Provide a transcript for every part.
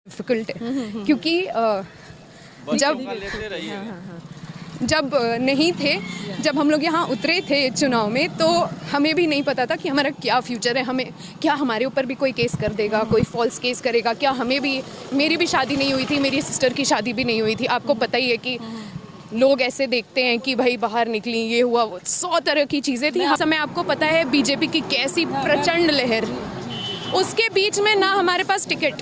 Difficult है क्योंकि जब नहीं थे, जब हम लोग यहाँ उतरे थे चुनाव में, तो हमें भी नहीं पता था कि हमारा क्या फ्यूचर है। हमें क्या हमारे ऊपर भी कोई केस कर देगा, कोई फॉल्स केस करेगा क्या, हमें भी। मेरी भी शादी नहीं हुई थी, मेरी सिस्टर की शादी भी नहीं हुई थी। आपको पता ही है कि लोग ऐसे देखते हैं कि भाई बाहर निकली, ये हुआ, वो 100 तरह की चीज़ें थी। समय आपको पता है बीजेपी की कैसी प्रचंड लहर, उसके बीच में ना हमारे पास टिकट,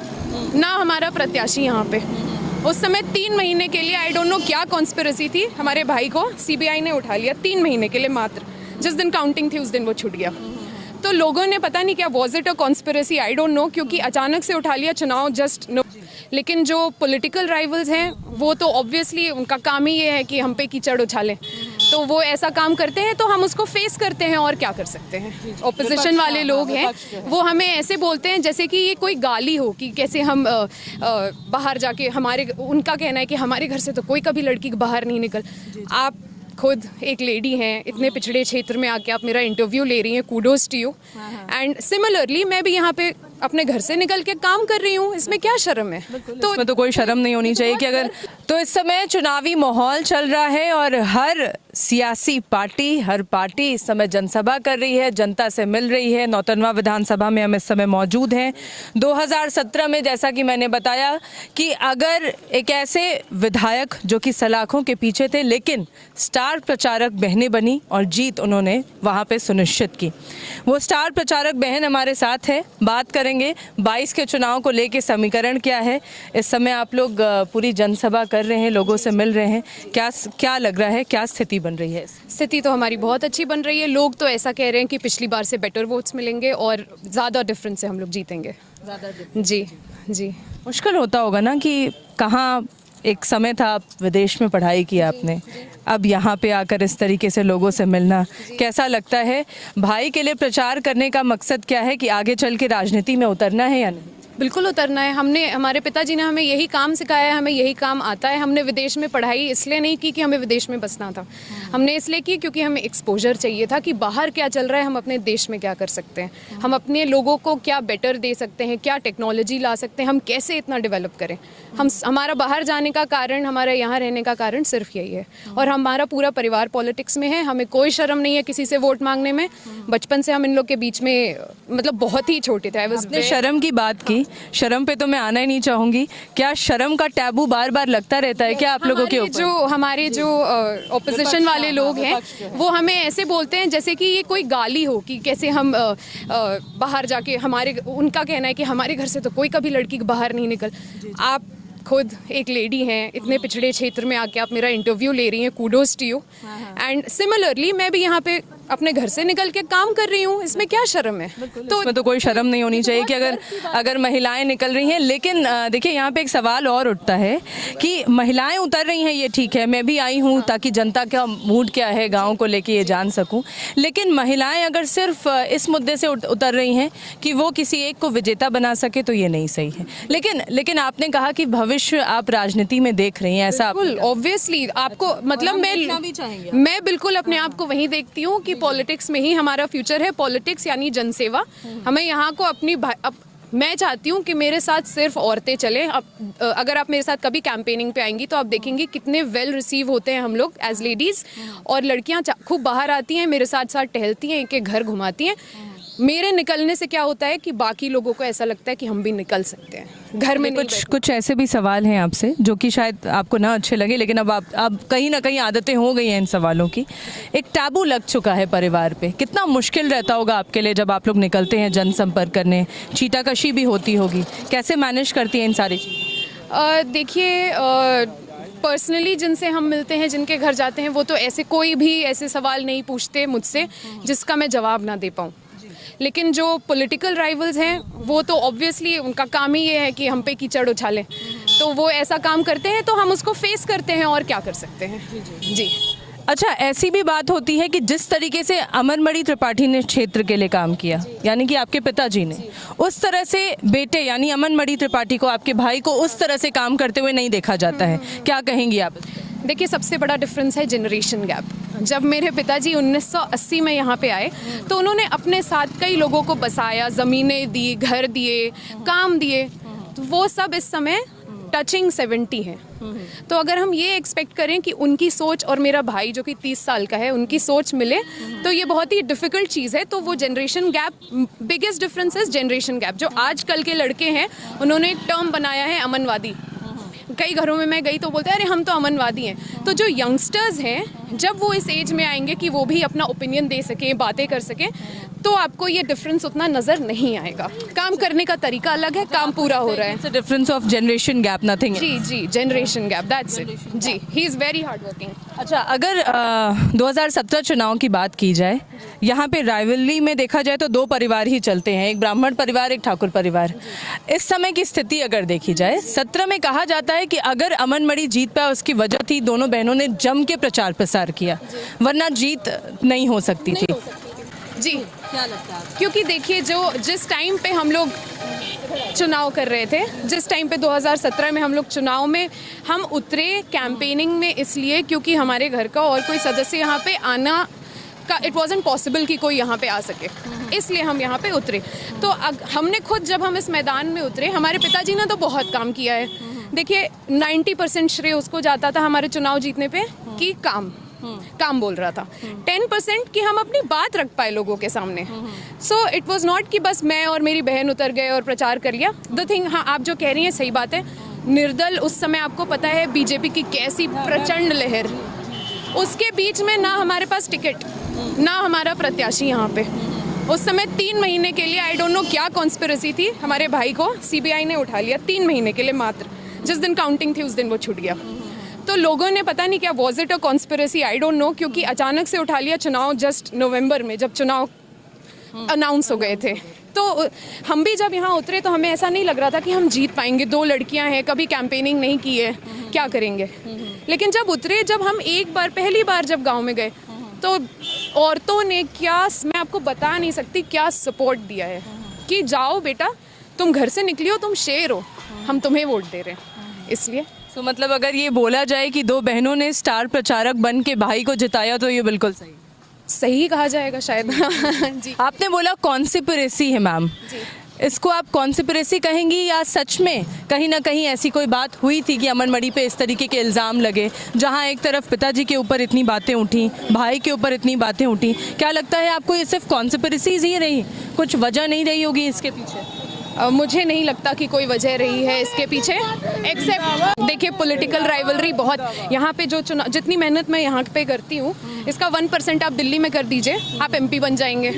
ना हमारा प्रत्याशी यहाँ पे। उस समय 3 महीने के लिए, आई डोंट नो क्या कॉन्स्पिरेसी थी, हमारे भाई को सीबीआई ने उठा लिया 3 महीने के लिए मात्र। जिस दिन काउंटिंग थी उस दिन वो छूट गया। तो लोगों ने पता नहीं क्या, was it a conspiracy, I don't know, क्योंकि अचानक से उठा लिया चुनाव, जस्ट नो। लेकिन जो पॉलिटिकल राइवल्स हैं वो तो ऑब्वियसली उनका काम ही ये है कि हम पे कीचड़ उछालें। तो वो ऐसा काम करते हैं तो हम उसको फेस करते हैं, और क्या कर सकते हैं। ऑपोजिशन वाले लोग हैं वो हमें ऐसे बोलते हैं जैसे कि ये कोई गाली हो, कि कैसे हम बाहर जाके, उनका कहना है कि हमारे घर से तो कोई कभी लड़की बाहर नहीं निकल। आप खुद एक लेडी हैं, इतने पिछड़े क्षेत्र में आके आप मेरा इंटरव्यू ले रही हैं, kudos to you. And similarly मैं भी यहाँ पे अपने घर से निकल के काम कर रही हूँ, इसमें क्या शर्म है। तो इसमें तो कोई शर्म नहीं होनी चाहिए कि अगर, तो इस समय चुनावी माहौल चल रहा है और हर सियासी पार्टी, हर पार्टी इस समय जनसभा कर रही है, जनता से मिल रही है। नौतनवा विधानसभा में हम इस समय मौजूद हैं। 2017 में जैसा कि मैंने बताया कि अगर एक ऐसे विधायक जो कि सलाखों के पीछे थे लेकिन स्टार प्रचारक बहनें बनी और जीत उन्होंने वहाँ पे सुनिश्चित की। वो स्टार प्रचारक बहन हमारे साथ है, बात करेंगे 22 के चुनाव को लेके समीकरण क्या है। इस समय आप लोग पूरी जनसभा कर रहे हैं, लोगों से मिल रहे हैं, क्या लग रहा है, क्या स्थिति बन रही है? स्थिति तो हमारी बहुत अच्छी बन रही है। लोग तो ऐसा कह रहे हैं कि पिछली बार से बेटर वोट्स मिलेंगे और ज़्यादा डिफरेंस से हम लोग जीतेंगे। जी जी। मुश्किल होता होगा ना कि कहाँ, एक समय था आप विदेश में पढ़ाई की आपने, अब यहाँ पे आकर इस तरीके से लोगों से मिलना कैसा लगता है? भाई के लिए प्रचार करने का मकसद क्या है कि आगे चल के राजनीति में उतरना है या नहीं? बिल्कुल उतरना है। हमारे पिताजी ने हमें यही काम सिखाया है, हमें यही काम आता है। हमने विदेश में पढ़ाई इसलिए नहीं की कि हमें विदेश में बसना था, हमने इसलिए की क्योंकि हमें एक्सपोजर चाहिए था कि बाहर क्या चल रहा है, हम अपने देश में क्या कर सकते हैं, हम अपने लोगों को क्या बेटर दे सकते हैं, क्या टेक्नोलॉजी ला सकते हैं, हम कैसे इतना डेवलप करें। हमारा बाहर जाने का कारण, हमारा यहाँ रहने का कारण सिर्फ यही है। और हमारा पूरा परिवार पॉलिटिक्स में है, हमें कोई शर्म नहीं है किसी से वोट मांगने में। बचपन से हम इन लोग के बीच में, मतलब बहुत ही छोटे थे। आपने शर्म की बात की, शर्म पे तो मैं आना ही नहीं चाहूंगी। क्या शर्म का टैबू बार बार लगता रहता है क्या आप लोगों के ऊपर? हमारे जो ऑपोजिशन वाले लोग हैं वो हमें ऐसे बोलते हैं जैसे कि ये कोई गाली हो, कि कैसे हम बाहर जाके, उनका कहना है कि हमारे घर से तो कोई कभी लड़की बाहर नहीं निकल। आप खुद एक लेडी हैं, इतने पिछड़े क्षेत्र में आके आप मेरा इंटरव्यू ले रही हैं, kudos to you. And similarly मैं भी यहाँ पे अपने घर से निकल के काम कर रही हूँ, इसमें क्या शर्म है। तो इसमें तो कोई शर्म नहीं होनी चाहिए कि अगर महिलाएं निकल रही हैं। लेकिन देखिए यहाँ पे एक सवाल और उठता है कि महिलाएं उतर रही हैं, ये ठीक है, मैं भी आई हूँ ताकि जनता का मूड क्या है गाँव को लेके ये जान सकूँ। लेकिन महिलाएं अगर सिर्फ इस मुद्दे से उतर रही हैं कि वो किसी एक को विजेता बना सके तो ये नहीं सही है। लेकिन आपने कहा कि भविष्य आप राजनीति में देख रही हैं, ऐसा? ऑब्वियसली आपको, मतलब मैं बिल्कुल अपने आप को वहीं देखती हूँ कि पॉलिटिक्स में ही हमारा फ्यूचर है। पॉलिटिक्स यानी जनसेवा। हमें यहाँ को मैं चाहती हूँ कि मेरे साथ सिर्फ औरतें चलें। अगर आप मेरे साथ कभी कैंपेनिंग पे आएंगी तो आप देखेंगी कितने वेल रिसीव होते हैं हम लोग एज लेडीज़। और लड़कियाँ खूब बाहर आती हैं, मेरे साथ साथ टहलती हैं, एक घर घुमाती हैं। मेरे निकलने से क्या होता है कि बाकी लोगों को ऐसा लगता है कि हम भी निकल सकते हैं घर में। कुछ ऐसे भी सवाल हैं आपसे जो कि शायद आपको ना अच्छे लगे, लेकिन अब कहीं ना कहीं आदतें हो गई हैं इन सवालों की। एक टैबू लग चुका है परिवार पे। कितना मुश्किल रहता होगा आपके लिए जब आप लोग निकलते हैं जनसंपर्क करने? चीटाकशी भी होती होगी, कैसे मैनेज करती हैं इन सारी चीज़ें? देखिए, पर्सनली जिनसे हम मिलते हैं, जिनके घर जाते हैं, वो तो ऐसे कोई भी ऐसे सवाल नहीं पूछते मुझसे जिसका मैं जवाब ना दे पाऊँ। लेकिन जो पॉलिटिकल राइवल्स हैं वो तो ऑब्वियसली उनका काम ही ये है कि हम पे कीचड़ उछालें। तो वो ऐसा काम करते हैं तो हम उसको फेस करते हैं, और क्या कर सकते हैं। जी। अच्छा, ऐसी भी बात होती है कि जिस तरीके से अमरमणि त्रिपाठी ने क्षेत्र के लिए काम किया, यानी कि आपके पिताजी ने, उस तरह से बेटे यानी अमरमणि त्रिपाठी को, आपके भाई को उस तरह से काम करते हुए नहीं देखा जाता है। क्या कहेंगी आप? देखिए, सबसे बड़ा डिफरेंस है जनरेशन गैप। जब मेरे पिताजी 1980 में यहाँ पे आए तो उन्होंने अपने साथ कई लोगों को बसाया, ज़मीनें दी, घर दिए, काम दिए। तो वो सब इस समय टचिंग 70 है। तो अगर हम ये एक्सपेक्ट करें कि उनकी सोच और मेरा भाई जो कि 30 साल का है उनकी सोच मिले, तो ये बहुत ही डिफ़िकल्ट चीज़ है। तो वो generation gap, biggest difference is generation gap. जो आजकल के लड़के हैं उन्होंने एक टर्म बनाया है अमनवादी। कई घरों में मैं गई तो बोलते हैं अरे हम तो अमनवादी हैं। तो जो यंगस्टर्स हैं जब वो इस एज में आएंगे कि वो भी अपना ओपिनियन दे सकें, बातें कर सकें, तो आपको ये डिफरेंस उतना नज़र नहीं आएगा। काम करने का तरीका अलग है, काम पूरा हो रहा है। It's a difference of generation gap, nothing. जी जी, जनरेशन गैप, दैट्स इट। जी, he is very hard working. अच्छा, अगर 2017 चुनाव की बात की जाए, यहाँ पे राइवलरी में देखा जाए तो दो परिवार ही चलते हैं, एक ब्राह्मण परिवार, एक ठाकुर परिवार। इस समय की स्थिति अगर देखी जाए, 17 में कहा जाता है कि अगर अमन मणि जीत पाया उसकी वजह थी दोनों बहनों ने जम के प्रचार प्रसार किया, वरना जीत नहीं हो सकती थी। जी, क्या लगता है? क्योंकि देखिए, जो जिस टाइम पे हम लोग चुनाव कर रहे थे, जिस टाइम पे 2017 में हम लोग चुनाव में हम उतरे कैंपेनिंग में, इसलिए क्योंकि हमारे घर का और कोई सदस्य यहाँ पे आना का इट वॉजंट पॉसिबल कि कोई यहाँ पे आ सके, इसलिए हम यहाँ पे उतरे। तो हमने खुद जब हम इस मैदान में उतरे, हमारे पिताजी ने तो बहुत काम किया है। देखिए 90% श्रेय उसको जाता था हमारे चुनाव जीतने पे कि काम बोल रहा था। 10% कि हम अपनी बात रख पाए लोगों के सामने। सो इट वॉज नॉट कि बस मैं और मेरी बहन उतर गए और प्रचार कर लिया। द थिंग, हाँ आप जो कह रही हैं सही बात है। निर्दल उस समय आपको पता है बीजेपी की कैसी प्रचंड लहर, उसके बीच में ना हमारे पास टिकट, ना हमारा प्रत्याशी यहाँ पे। उस समय 3 महीने के लिए आई डोंट नो क्या कॉन्स्पिरेसी थी, हमारे भाई को सीबीआई ने उठा लिया 3 महीने के लिए मात्र। जिस दिन काउंटिंग थी उस दिन वो छूट गया। तो लोगों ने पता नहीं क्या, was it a conspiracy, I don't know, क्योंकि अचानक से उठा लिया चुनाव जस्ट नवंबर में जब चुनाव अनाउंस हो गए थे। तो हम भी जब यहाँ उतरे तो हमें ऐसा नहीं लग रहा था कि हम जीत पाएंगे। 2 लड़कियाँ हैं, कभी कैंपेनिंग नहीं की है, क्या करेंगे। लेकिन जब उतरे, जब हम एक बार पहली बार जब गाँव में गए तो औरतों ने क्या, मैं आपको बता नहीं सकती क्या सपोर्ट दिया है कि जाओ बेटा, तुम घर से निकली हो, तुम शेर हो, हम तुम्हें वोट दे रहे हैं। इसलिए तो मतलब अगर ये बोला जाए कि 2 बहनों ने स्टार प्रचारक बन के भाई को जिताया, तो ये बिल्कुल सही कहा जाएगा शायद। जी, आपने बोला कॉन्स्पिरेसी है मैम, इसको आप कॉन्स्पिरेसी कहेंगी या सच में कहीं ना कहीं ऐसी कोई बात हुई थी कि अमन मणि पे इस तरीके के इल्ज़ाम लगे, जहां एक तरफ पिताजी के ऊपर इतनी बातें उठी, भाई के ऊपर इतनी बातें उठी? क्या लगता है आपको ये सिर्फ कॉन्स्पिरेसीज ही रही, कुछ वजह नहीं रही होगी इसके पीछे? मुझे नहीं लगता कि कोई वजह रही है इसके पीछे, एक्सेप्ट देखिए पॉलिटिकल राइवलरी बहुत। यहाँ पे जो चुनाव, जितनी मेहनत मैं यहाँ पे करती हूँ, इसका 1% आप दिल्ली में कर दीजिए, आप MP बन जाएंगे।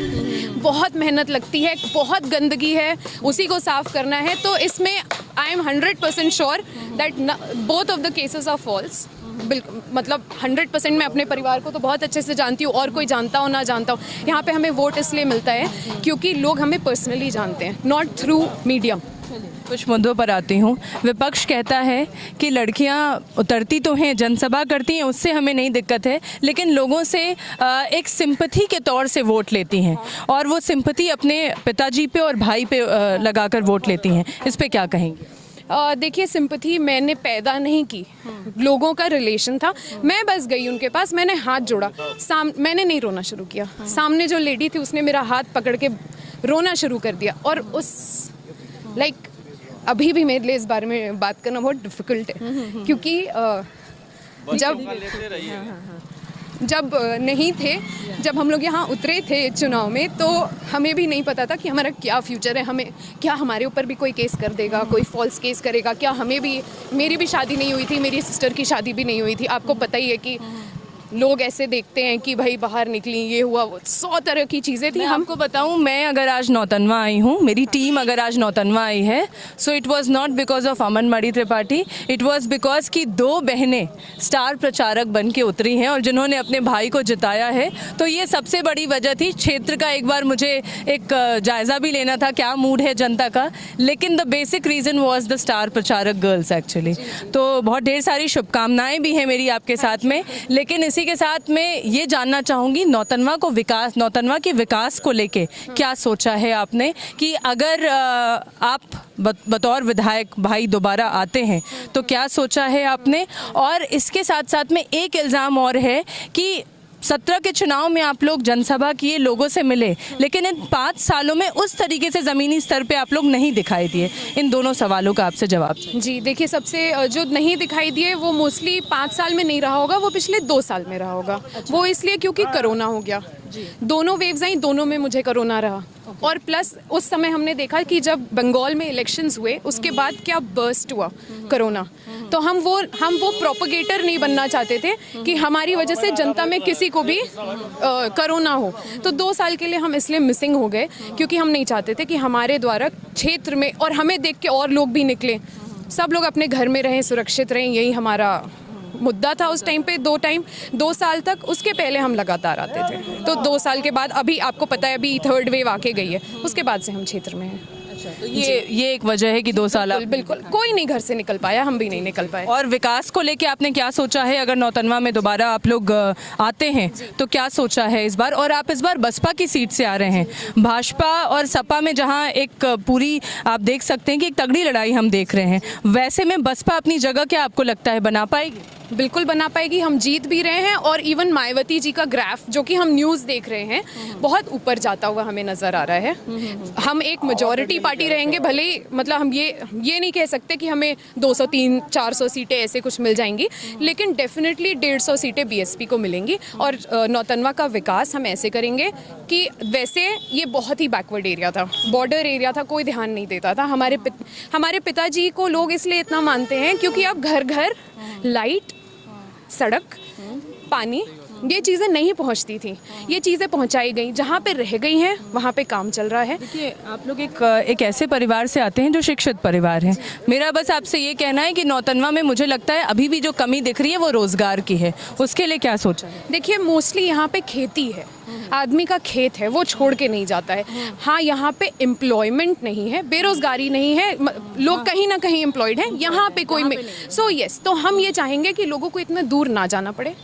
बहुत मेहनत लगती है, बहुत गंदगी है, उसी को साफ करना है। तो इसमें I am 100% sure that both of the cases are false. बिल्कुल, मतलब 100% मैं अपने परिवार को तो बहुत अच्छे से जानती हूँ, और कोई जानता हो ना जानता हो। यहाँ पे हमें वोट इसलिए मिलता है क्योंकि लोग हमें पर्सनली जानते हैं, नॉट थ्रू मीडिया। कुछ मुद्दों पर आती हूँ। विपक्ष कहता है कि लड़कियाँ उतरती तो हैं, जनसभा करती हैं, उससे हमें नहीं दिक्कत है, लेकिन लोगों से एक सिंपैथी के तौर से वोट लेती हैं, और वो सिंपैथी अपने पिताजी पे और भाई पे लगाकर वोट लेती हैं। इस पे क्या कहेंगे? देखिए, सिंपैथी मैंने पैदा नहीं की, लोगों का रिलेशन था। मैं बस गई उनके पास, मैंने हाथ जोड़ा, मैंने नहीं रोना शुरू किया। सामने जो लेडी थी उसने मेरा हाथ पकड़ के रोना शुरू कर दिया। और उस अभी भी मेरे लिए इस बारे में बात करना बहुत डिफ़िकल्ट है, क्योंकि जब नहीं थे, जब हम लोग यहाँ उतरे थे चुनाव में, तो हमें भी नहीं पता था कि हमारा क्या फ्यूचर है। हमें क्या, हमारे ऊपर भी कोई केस कर देगा, कोई फॉल्स केस करेगा क्या, हमें भी, मेरी भी शादी नहीं हुई थी, मेरी सिस्टर की शादी भी नहीं हुई थी। आपको पता ही है कि लोग ऐसे देखते हैं कि भाई बाहर निकली, ये हुआ, वो 100 तरह की चीज़ें थी। हमको बताऊं, मैं अगर आज नौतनवा आई हूं, मेरी टीम अगर आज नौतनवा आई है, so it was not because of Aman Mani Tripathi, it was because कि 2 बहनें स्टार प्रचारक बन के उतरी हैं और जिन्होंने अपने भाई को जिताया है। तो ये सबसे बड़ी वजह थी। क्षेत्र का एक बार मुझे एक जायज़ा भी लेना था, क्या मूड है जनता का, लेकिन the basic reason was the star प्रचारक गर्ल्स एक्चुअली। तो बहुत ढेर सारी शुभकामनाएँ भी हैं मेरी आपके साथ में, लेकिन इसी के साथ मैं ये जानना चाहूँगी नौतनवा के विकास को लेके क्या सोचा है आपने, कि अगर आप बतौर विधायक भाई दोबारा आते हैं तो क्या सोचा है आपने? और इसके साथ साथ में एक इल्ज़ाम और है कि 17 के चुनाव में आप लोग जनसभा किए, लोगों से मिले, लेकिन इन 5 सालों में उस तरीके से ज़मीनी स्तर पे आप लोग नहीं दिखाई दिए। इन दोनों सवालों का आपसे जवाब चाहिए। जी देखिए, सबसे जो नहीं दिखाई दिए वो मोस्टली 5 साल में नहीं रहा होगा, वो पिछले 2 साल में रहा होगा। वो इसलिए क्योंकि कोरोना हो गया, दोनों वेव्स आई, दोनों में मुझे कोरोना रहा। और प्लस उस समय हमने देखा कि जब बंगाल में इलेक्शंस हुए उसके बाद क्या बर्स्ट हुआ कोरोना, तो हम वो प्रोपगेटर नहीं बनना चाहते थे कि हमारी वजह से जनता में किसी को भी कोरोना हो। तो 2 साल के लिए हम इसलिए मिसिंग हो गए, क्योंकि हम नहीं चाहते थे कि हमारे द्वारा क्षेत्र में, और हमें देख के और लोग भी निकले, सब लोग अपने घर में रहें, सुरक्षित रहें, यही हमारा मुद्दा था उस टाइम पे। 2 साल तक, उसके पहले हम लगातार आते थे। तो 2 साल के बाद अभी आपको पता है अभी 3rd वेव आके गई है, उसके बाद से हम क्षेत्र में हैं। तो ये एक वजह है कि 2 साल बिल्कुल कोई नहीं घर से निकल पाया, हम भी नहीं निकल पाए। और विकास को लेके आपने क्या सोचा है? अगर नौतनवा में दोबारा आप लोग आते हैं तो क्या सोचा है इस बार? और आप इस बार बसपा की सीट से आ रहे हैं, भाजपा और सपा में जहां एक पूरी आप देख सकते हैं कि एक तगड़ी लड़ाई हम देख रहे हैं, वैसे में बसपा अपनी जगह क्या आपको लगता है बना पाएगी? बिल्कुल बना पाएगी। हम जीत भी रहे हैं, और इवन मायावती जी का ग्राफ जो कि हम न्यूज़ देख रहे हैं बहुत ऊपर जाता हुआ हमें नज़र आ रहा है। हम एक मेजॉरिटी पार्टी रहेंगे, भले ही मतलब हम ये नहीं कह सकते कि हमें 200-300-400 सीटें ऐसे कुछ मिल जाएंगी, लेकिन डेफिनेटली 150 सीटें बीएसपी को मिलेंगी। और नौतनवा का विकास हम ऐसे करेंगे कि वैसे ये बहुत ही बैकवर्ड एरिया था, बॉर्डर एरिया था, कोई ध्यान नहीं देता था। हमारे पिताजी को लोग इसलिए इतना मानते हैं क्योंकि अब घर घर लाइट, सड़क, पानी, ये चीज़ें नहीं पहुंचती थी, ये चीज़ें पहुंचाई गई, जहाँ पे रह गई हैं वहाँ पे काम चल रहा है। देखिए, आप लोग एक ऐसे परिवार से आते हैं जो शिक्षित परिवार है। मेरा बस आपसे ये कहना है कि नौतनवा में मुझे लगता है अभी भी जो कमी दिख रही है वो रोज़गार की है, उसके लिए क्या सोचा है? देखिए, मोस्टली यहाँ पे खेती है, आदमी का खेत है, वो छोड़ के नहीं जाता है। हाँ, यहाँ पे एम्प्लॉयमेंट नहीं है, बेरोजगारी नहीं है, लोग कहीं ना कहीं एम्प्लॉयड हैं, यहाँ पे कोई सो यस, तो हम ये चाहेंगे कि लोगों को इतना दूर ना जाना पड़े।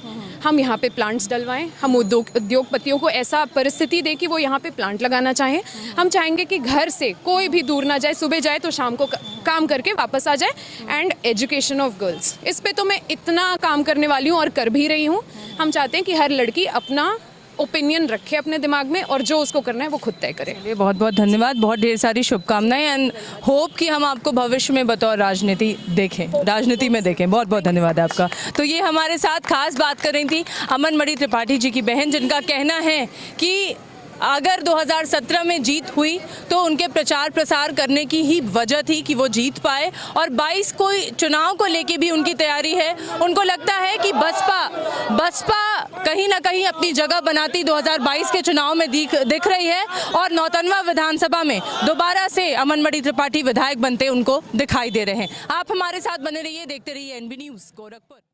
हम यहाँ पे प्लांट्स डलवाएं, हम उद्योगपतियों को ऐसा परिस्थिति दें कि वो यहाँ पे प्लांट लगाना चाहें। हम चाहेंगे कि घर से कोई भी दूर ना जाए, सुबह जाए तो शाम को काम करके वापस आ जाए। एंड एजुकेशन ऑफ गर्ल्स, इस पे तो मैं इतना काम करने वाली हूँ और कर भी रही हूँ। हम चाहते हैं कि हर लड़की अपना ओपिनियन रखे अपने दिमाग में, और जो उसको करना है वो खुद तय करे। बहुत बहुत धन्यवाद, बहुत ढेर सारी शुभकामनाएं, एंड होप कि हम आपको भविष्य में बतौर राजनीति में देखें। बहुत बहुत धन्यवाद आपका। तो ये हमारे साथ खास बात कर रही थी अमनमणि त्रिपाठी जी की बहन, जिनका कहना है कि अगर 2017 में जीत हुई तो उनके प्रचार प्रसार करने की ही वजह थी कि वो जीत पाए, और 22 को चुनाव को लेके भी उनकी तैयारी है। उनको लगता है कि बसपा कहीं ना कहीं अपनी जगह बनाती 2022 के चुनाव में दिख रही है, और नौतनवा विधानसभा में दोबारा से अमनमणि त्रिपाठी विधायक बनते उनको दिखाई दे रहे हैं। आप हमारे साथ बने रहिए, देखते रहिए एनबी न्यूज़ गोरखपुर।